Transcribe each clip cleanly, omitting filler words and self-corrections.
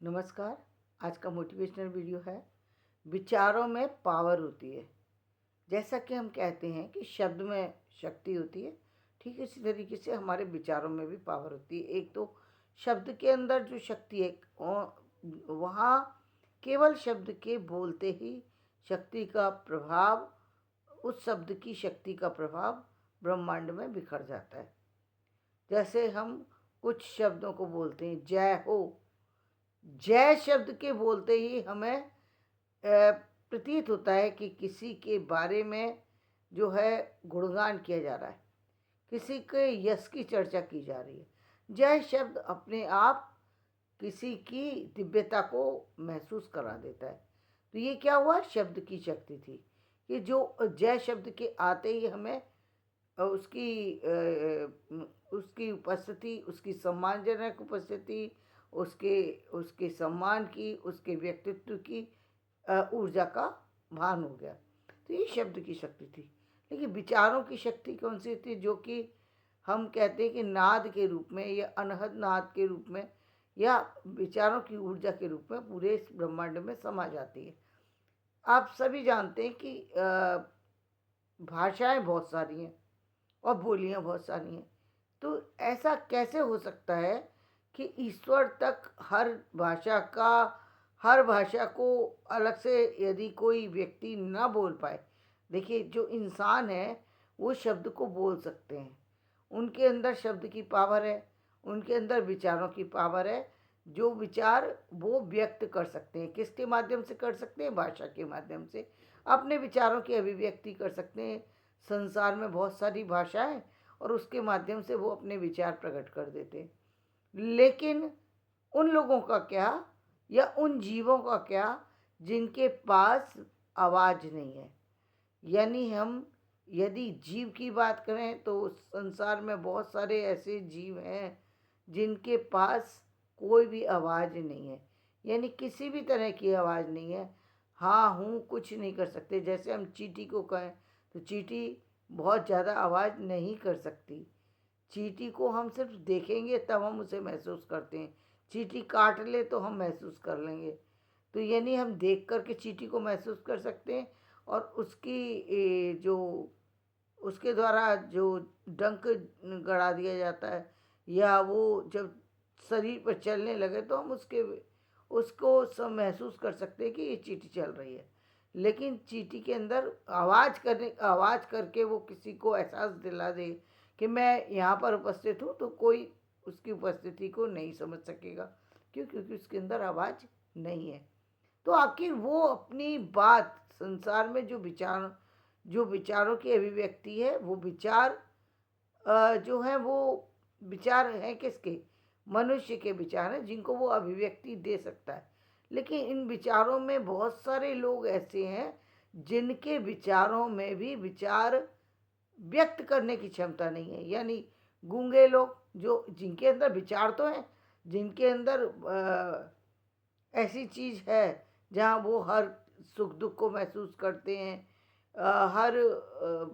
नमस्कार। आज का मोटिवेशनल वीडियो है, विचारों में पावर होती है। जैसा कि हम कहते हैं कि शब्द में शक्ति होती है, ठीक इसी तरीके से हमारे विचारों में भी पावर होती है। एक तो शब्द के अंदर जो शक्ति है, वहाँ केवल शब्द के बोलते ही शक्ति का प्रभाव, उस शब्द की शक्ति का प्रभाव ब्रह्मांड में बिखर जाता है। जैसे हम कुछ शब्दों को बोलते हैं, जय हो। जय शब्द के बोलते ही हमें प्रतीत होता है कि किसी के बारे में जो है गुणगान किया जा रहा है, किसी के यश की चर्चा की जा रही है। जय शब्द अपने आप किसी की दिव्यता को महसूस करा देता है। तो ये क्या हुआ, शब्द की शक्ति थी कि जो जय शब्द के आते ही हमें उसकी उपस्थिति, उसकी सम्मानजनक उपस्थिति, उसके उसके सम्मान की, उसके व्यक्तित्व की ऊर्जा का भान हो गया। तो ये शब्द की शक्ति थी। लेकिन विचारों की शक्ति कौन सी थी, जो कि हम कहते हैं कि नाद के रूप में या अनहद नाद के रूप में या विचारों की ऊर्जा के रूप में पूरे इस ब्रह्मांड में समा जाती है। आप सभी जानते हैं कि भाषाएं बहुत सारी हैं और बोलियां बहुत सारी हैं। तो ऐसा कैसे हो सकता है कि ईश्वर तक हर भाषा को अलग से यदि कोई व्यक्ति ना बोल पाए। देखिए, जो इंसान है वो शब्द को बोल सकते हैं, उनके अंदर शब्द की पावर है, उनके अंदर विचारों की पावर है। जो विचार वो व्यक्त कर सकते हैं, किसके माध्यम से कर सकते हैं? भाषा के माध्यम से अपने विचारों की अभिव्यक्ति कर सकते हैं। संसार में बहुत सारी भाषाएं, और उसके माध्यम से वो अपने विचार प्रकट कर देते हैं। लेकिन उन लोगों का क्या, या उन जीवों का क्या जिनके पास आवाज़ नहीं है? यानी हम यदि जीव की बात करें तो संसार में बहुत सारे ऐसे जीव हैं जिनके पास कोई भी आवाज़ नहीं है, यानी किसी भी तरह की आवाज़ नहीं है। हाँ हूँ कुछ नहीं कर सकते। जैसे हम चींटी को कहें तो चींटी बहुत ज़्यादा आवाज़ नहीं कर सकती। चींटी को हम सिर्फ देखेंगे तब हम उसे महसूस करते हैं। चींटी काट ले तो हम महसूस कर लेंगे। तो यानी हम देख कर के चींटी को महसूस कर सकते हैं, और जो उसके द्वारा जो डंक गड़ा दिया जाता है, या वो जब शरीर पर चलने लगे तो हम उसको सब महसूस कर सकते हैं कि ये चींटी चल रही है। लेकिन चींटी के अंदर आवाज़ करके वो किसी को एहसास दिला दे कि मैं यहाँ पर उपस्थित हूँ, तो कोई उसकी उपस्थिति को नहीं समझ सकेगा। क्यों? क्योंकि उसके अंदर आवाज़ नहीं है। तो आखिर वो अपनी बात संसार में जो विचारों की अभिव्यक्ति है, वो विचार जो है वो विचार हैं किसके? मनुष्य के विचार हैं, जिनको वो अभिव्यक्ति दे सकता है। लेकिन इन विचारों में बहुत सारे लोग ऐसे हैं जिनके विचारों में भी विचार व्यक्त करने की क्षमता नहीं है। यानी गूंगे लोग, जो जिनके अंदर विचार तो हैं, जिनके अंदर ऐसी चीज़ है जहाँ वो हर सुख दुख को महसूस करते हैं, हर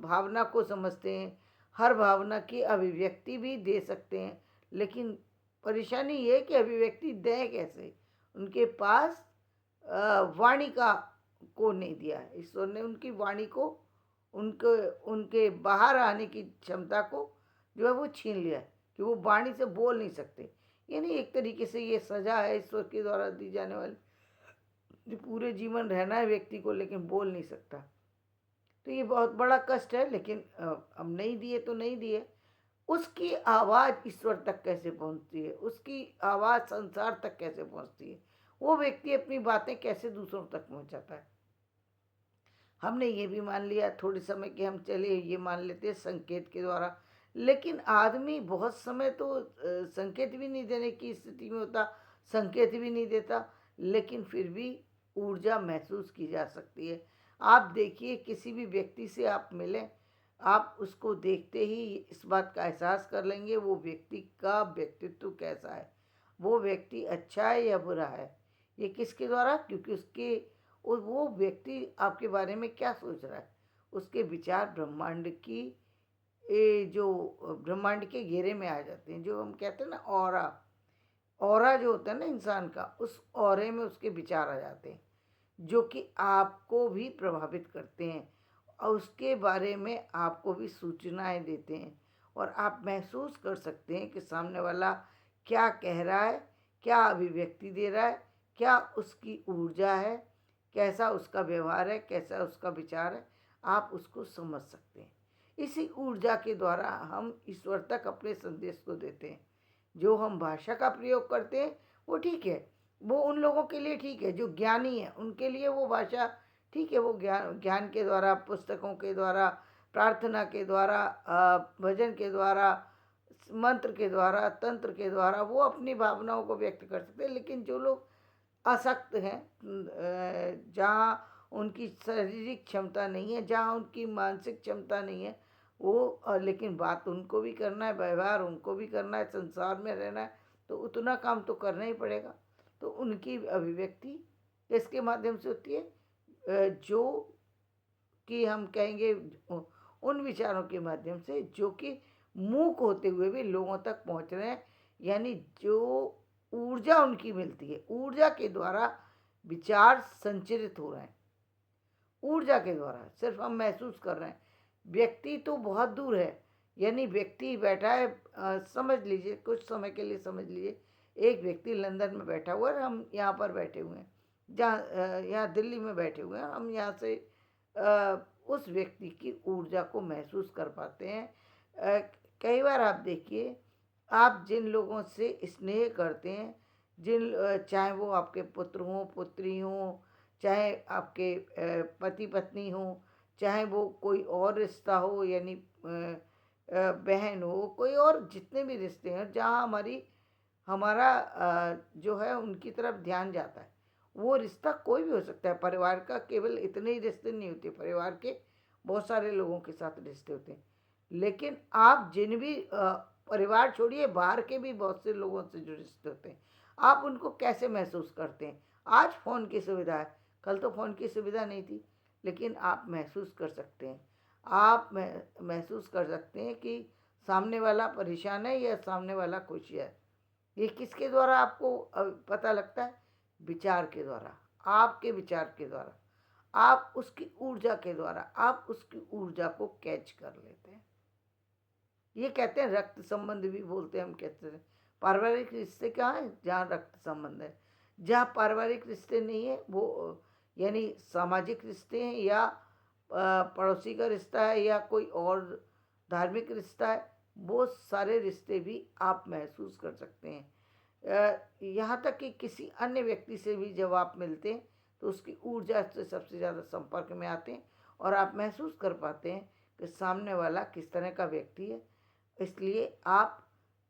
भावना को समझते हैं, हर भावना की अभिव्यक्ति भी दे सकते हैं। लेकिन परेशानी ये है कि अभिव्यक्ति दें कैसे? उनके पास वाणी को नहीं दिया है। ईश्वर ने उनकी वाणी को, उनके उनके बाहर आने की क्षमता को जो है वो छीन लिया है, कि वो वाणी से बोल नहीं सकते। यानी एक तरीके से ये सजा है ईश्वर के द्वारा दी जाने वाली, जो पूरे जीवन रहना है व्यक्ति को लेकिन बोल नहीं सकता। तो ये बहुत बड़ा कष्ट है। लेकिन अब नहीं दिए तो नहीं दिए। उसकी आवाज़ ईश्वर तक कैसे पहुंचती है? उसकी आवाज़ संसार तक कैसे पहुंचती है? वो व्यक्ति अपनी बातें कैसे दूसरों तक पहुंचाता है? हमने ये भी मान लिया थोड़े समय के, हम चले ये मान लेते हैं संकेत के द्वारा। लेकिन आदमी बहुत समय तो संकेत भी नहीं देने की स्थिति में होता, संकेत भी नहीं देता, लेकिन फिर भी ऊर्जा महसूस की जा सकती है। आप देखिए, किसी भी व्यक्ति से आप मिलें, आप उसको देखते ही इस बात का एहसास कर लेंगे वो व्यक्ति का व्यक्तित्व कैसा है, वो व्यक्ति अच्छा है या बुरा है। ये किसके द्वारा? क्योंकि उसके वो व्यक्ति आपके बारे में क्या सोच रहा है, उसके विचार ब्रह्मांड के घेरे में आ जाते हैं, जो हम कहते हैं ना, ऑरा। ऑरा जो होता है ना इंसान का, उस ऑरे में उसके विचार आ जाते हैं जो कि आपको भी प्रभावित करते हैं और उसके बारे में आपको भी सूचनाएं देते हैं और आप महसूस कर सकते हैं कि सामने वाला क्या कह रहा है, क्या अभिव्यक्ति दे रहा है, क्या उसकी ऊर्जा है, कैसा उसका व्यवहार है, कैसा उसका विचार है। आप उसको समझ सकते हैं। इसी ऊर्जा के द्वारा हम ईश्वर तक अपने संदेश को देते हैं। जो हम भाषा का प्रयोग करते हैं वो ठीक है, वो उन लोगों के लिए ठीक है जो ज्ञानी है, उनके लिए वो भाषा ठीक है। वो ज्ञान ज्ञान के द्वारा, पुस्तकों के द्वारा, प्रार्थना के द्वारा, भजन के द्वारा, मंत्र के द्वारा, तंत्र के द्वारा वो अपनी भावनाओं को व्यक्त कर सकते हैं। लेकिन जो लोग आसक्त हैं, जहाँ उनकी शारीरिक क्षमता नहीं है, जहाँ उनकी मानसिक क्षमता नहीं है, वो लेकिन बात उनको भी करना है, व्यवहार उनको भी करना है, संसार में रहना है, तो उतना काम तो करना ही पड़ेगा। तो उनकी अभिव्यक्ति किसके माध्यम से होती है? जो कि हम कहेंगे उन विचारों के माध्यम से जो कि मूक होते हुए भी लोगों तक पहुंच रहे हैं। यानी जो ऊर्जा उनकी मिलती है, ऊर्जा के द्वारा विचार संचरित हो रहे हैं, ऊर्जा के द्वारा सिर्फ हम महसूस कर रहे हैं। व्यक्ति तो बहुत दूर है, यानी व्यक्ति बैठा है, समझ लीजिए कुछ समय के लिए समझ लीजिए एक व्यक्ति लंदन में बैठा हुआ है, हम यहाँ पर बैठे हुए हैं, जहाँ यहाँ दिल्ली में बैठे हुए हैं। हम यहाँ से उस व्यक्ति की ऊर्जा को महसूस कर पाते हैं। कई बार आप देखिए, आप जिन लोगों से स्नेह करते हैं, चाहे वो आपके पुत्र हों, पुत्री हों, चाहे आपके पति पत्नी हो, चाहे वो कोई और रिश्ता हो, यानी बहन हो, कोई और जितने भी रिश्ते हैं जहाँ हमारा जो है उनकी तरफ ध्यान जाता है। वो रिश्ता कोई भी हो सकता है, परिवार का केवल इतने ही रिश्ते नहीं होते, परिवार के बहुत सारे लोगों के साथ रिश्ते होते हैं। लेकिन आप जिन भी परिवार छोड़िए, बाहर के भी बहुत से लोगों से जो रिश्ते होते हैं, आप उनको कैसे महसूस करते हैं? आज फ़ोन की सुविधा है, कल तो फ़ोन की सुविधा नहीं थी, लेकिन आप महसूस कर सकते हैं। आप महसूस कर सकते हैं कि सामने वाला परेशान है या सामने वाला खुश है। ये किसके द्वारा आपको पता लगता है? विचार के द्वारा, आपके विचार के द्वारा, आप उसकी ऊर्जा के द्वारा, आप उसकी ऊर्जा को कैच कर लेते हैं। ये कहते हैं रक्त संबंध भी बोलते हैं, हम कहते हैं पारिवारिक रिश्ते कहाँ है? जहाँ रक्त संबंध है। जहाँ पारिवारिक रिश्ते नहीं है वो यानी सामाजिक रिश्ते हैं या पड़ोसी का रिश्ता है या कोई और धार्मिक रिश्ता है, वो सारे रिश्ते भी आप महसूस कर सकते हैं। यहाँ तक कि किसी अन्य व्यक्ति से भी जब आप मिलते हैं तो उसकी ऊर्जा से सबसे ज़्यादा संपर्क में आते हैं और आप महसूस कर पाते हैं कि सामने वाला किस तरह का व्यक्ति है। इसलिए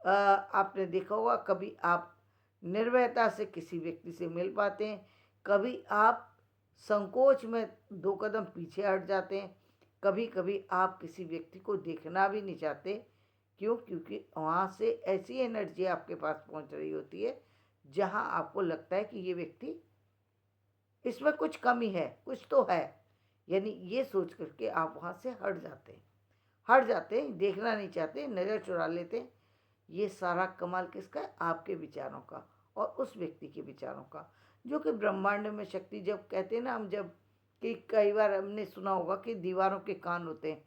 आपने देखा होगा, कभी आप निर्भयता से किसी व्यक्ति से मिल पाते हैं, कभी आप संकोच में दो कदम पीछे हट जाते हैं, कभी कभी आप किसी व्यक्ति को देखना भी नहीं चाहते। क्यों? क्योंकि वहाँ से ऐसी एनर्जी आपके पास पहुँच रही होती है जहाँ आपको लगता है कि ये व्यक्ति, इसमें कुछ कमी है, कुछ तो है। यानी ये सोच करके आप वहाँ से हट जाते हैं, देखना नहीं चाहते, नज़र चुरा लेते हैं। ये सारा कमाल किसका है? आपके विचारों का और उस व्यक्ति के विचारों का, जो कि ब्रह्मांड में शक्ति, जब कहते हैं ना हम, जब कि कई बार हमने सुना होगा कि दीवारों के कान होते हैं।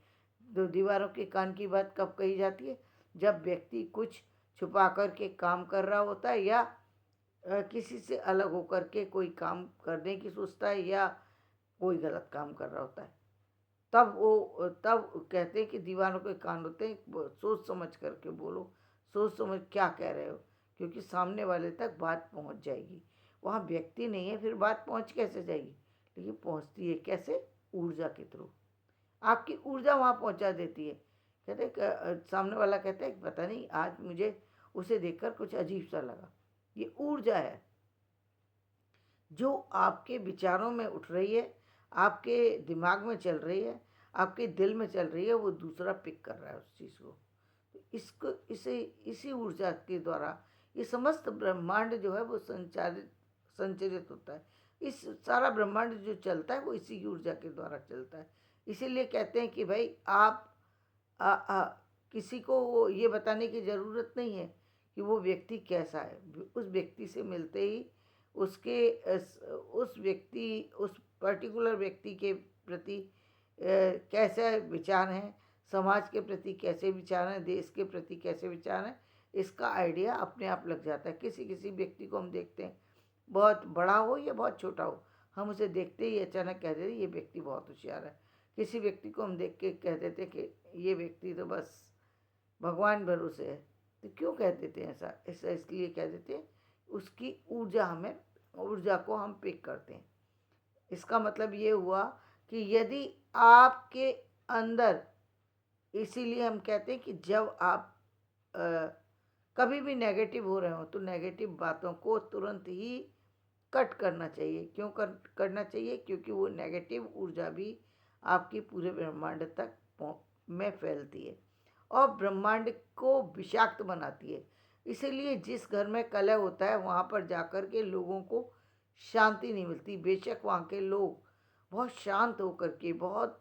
तो दीवारों के कान की बात कब कही जाती है? जब व्यक्ति कुछ छुपा कर के काम कर रहा होता है या किसी से अलग होकर के कोई काम करने की सोचता है या कोई गलत काम कर रहा होता है, तब कहते हैं कि दीवारों के कान होते हैं। सोच समझ करके बोलो, सोच समझ क्या कह रहे हो, क्योंकि सामने वाले तक बात पहुंच जाएगी। वहाँ व्यक्ति नहीं है, फिर बात पहुंच कैसे जाएगी? लेकिन पहुंचती है कैसे? ऊर्जा के थ्रू। आपकी ऊर्जा वहाँ पहुंचा देती है। कहते सामने वाला कहता है पता नहीं आज मुझे उसे देखकर कुछ अजीब सा लगा। ये ऊर्जा है जो आपके विचारों में उठ रही है, आपके दिमाग में चल रही है, आपके दिल में चल रही है, वो दूसरा पिक कर रहा है उस चीज़ को। तो इसी ऊर्जा के द्वारा ये समस्त ब्रह्मांड जो है वो संचरित होता है। इस सारा ब्रह्मांड जो चलता है वो इसी ऊर्जा के द्वारा चलता है। इसीलिए कहते हैं कि भाई आप आ, आ, किसी को ये बताने की ज़रूरत नहीं है कि वो व्यक्ति कैसा है। उस व्यक्ति से मिलते ही उस व्यक्ति, उस पर्टिकुलर व्यक्ति के प्रति कैसे विचार हैं, समाज के प्रति कैसे विचार हैं, देश के प्रति कैसे विचार हैं, इसका आइडिया अपने आप लग जाता है। किसी किसी व्यक्ति को हम देखते हैं, बहुत बड़ा हो या बहुत छोटा हो, हम उसे देखते ही अचानक कह देते ये व्यक्ति बहुत होशियार है। किसी व्यक्ति को हम देख के कह देते कि ये व्यक्ति तो बस भगवान भरोसे है। तो क्यों कह देते हैं ऐसा? ऐसा इसलिए कह देते हैं, उसकी ऊर्जा को हम पिक करते हैं। इसका मतलब ये हुआ कि यदि आपके अंदर, इसीलिए हम कहते हैं कि जब आप कभी भी नेगेटिव हो रहे हो तो नेगेटिव बातों को तुरंत ही कट करना चाहिए। क्यों करना चाहिए? क्योंकि वो नेगेटिव ऊर्जा भी आपकी पूरे ब्रह्मांड तक में फैलती है और ब्रह्मांड को विषाक्त बनाती है। इसीलिए जिस घर में कलह होता है वहाँ पर जाकर के लोगों को शांति नहीं मिलती। बेशक वहाँ के लोग बहुत शांत होकर के, बहुत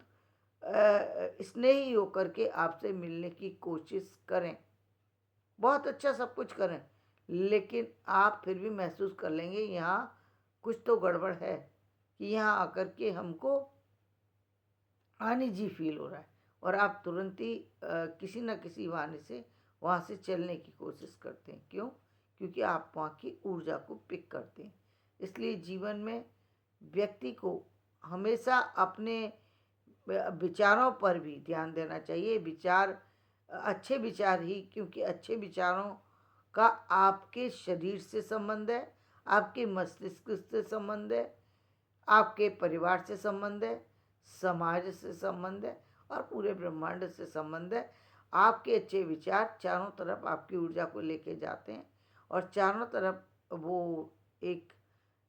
स्नेही होकर के आपसे मिलने की कोशिश करें, बहुत अच्छा सब कुछ करें, लेकिन आप फिर भी महसूस कर लेंगे यहाँ कुछ तो गड़बड़ है, कि यहाँ आकर के हमको अनईजी फील हो रहा है, और आप तुरंत ही किसी न किसी बहाने से वहाँ से चलने की कोशिश करते हैं। क्यों? क्योंकि आप वहाँ की ऊर्जा को पिक करते हैं। इसलिए जीवन में व्यक्ति को हमेशा अपने विचारों पर भी ध्यान देना चाहिए। अच्छे विचार ही, क्योंकि अच्छे विचारों का आपके शरीर से संबंध है, आपके मस्तिष्क से संबंध है, आपके परिवार से संबंध है, समाज से संबंध है और पूरे ब्रह्मांड से संबंध है। आपके अच्छे विचार चारों तरफ आपकी ऊर्जा को लेके जाते हैं और चारों तरफ वो एक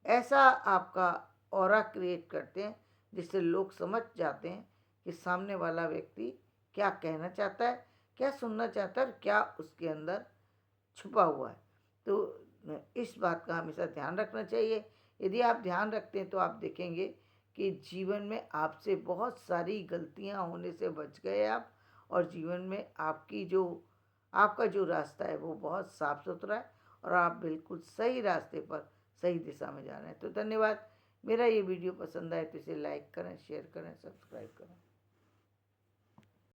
ऐसा आपका ऑरा क्रिएट करते हैं जिससे लोग समझ जाते हैं कि सामने वाला व्यक्ति क्या कहना चाहता है, क्या सुनना चाहता है और क्या उसके अंदर छुपा हुआ है। तो इस बात का हमेशा ध्यान रखना चाहिए। यदि आप ध्यान रखते हैं तो आप देखेंगे कि जीवन में आपसे बहुत सारी गलतियां होने से बच गए आप, और जीवन में आपका जो रास्ता है वो बहुत साफ सुथरा है और आप बिल्कुल सही रास्ते पर, सही दिशा में जा रहे हैं। तो धन्यवाद। मेरा ये वीडियो पसंद आए तो इसे लाइक करें, शेयर करें, सब्सक्राइब करें।